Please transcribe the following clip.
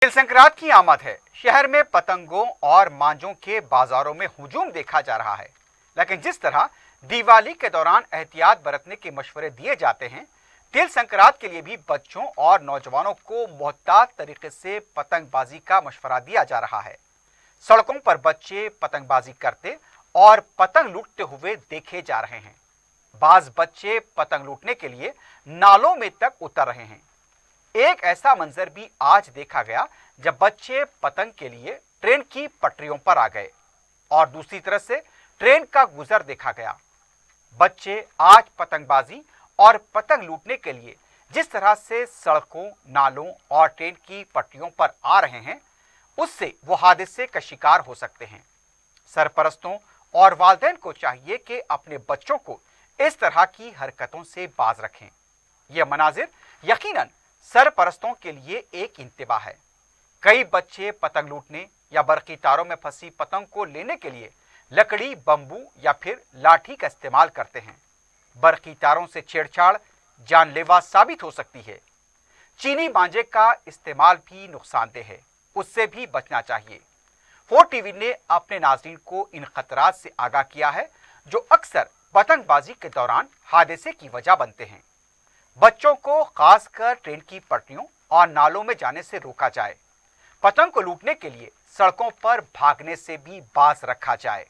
तिल संक्रांत की आमद है। शहर में पतंगों और मांझों के बाजारों में हुजूम देखा जा रहा है। लेकिन जिस तरह दिवाली के दौरान एहतियात बरतने के मशवरे दिए जाते हैं, तिल संक्रांत के लिए भी बच्चों और नौजवानों को मोहतात तरीके से पतंगबाजी का मशवरा दिया जा रहा है। सड़कों पर बच्चे पतंगबाजी करते और पतंग लूटते हुए देखे जा रहे हैं। बाज बच्चे पतंग लूटने के लिए नालों में तक उतर रहे हैं। एक ऐसा मंजर भी आज देखा गया जब बच्चे पतंग के लिए ट्रेन की पटरियों पर आ गए और दूसरी तरफ से ट्रेन का गुजर देखा गया। बच्चे आज पतंगबाजी और पतंग लूटने के लिए जिस तरह से सड़कों, नालों और ट्रेन की पटरियों पर आ रहे हैं, उससे वो हादसे का शिकार हो सकते हैं। सरपरस्तों और वालिदैन को चाहिए कि अपने बच्चों को इस तरह की हरकतों से बाज रखें। यह मनाजिर यकीनन सरपरस्तों के लिए एक इंतबा है। कई बच्चे पतंग लूटने या बरकी तारों में फंसी पतंग को लेने के लिए लकड़ी, बंबू या फिर लाठी का इस्तेमाल करते हैं। बरकी तारों से छेड़छाड़ जानलेवा साबित हो सकती है। चीनी मांझे का इस्तेमाल भी नुकसानदेह है, उससे भी बचना चाहिए। 4 टीवी ने अपने नाज़रीन को इन खतरात से आगाह किया है जो अक्सर पतंगबाजी के दौरान हादसे की वजह बनते हैं। बच्चों को खासकर ट्रेन की पटरियों और नालों में जाने से रोका जाए। पतंग को लूटने के लिए सड़कों पर भागने से भी बाज रखा जाए।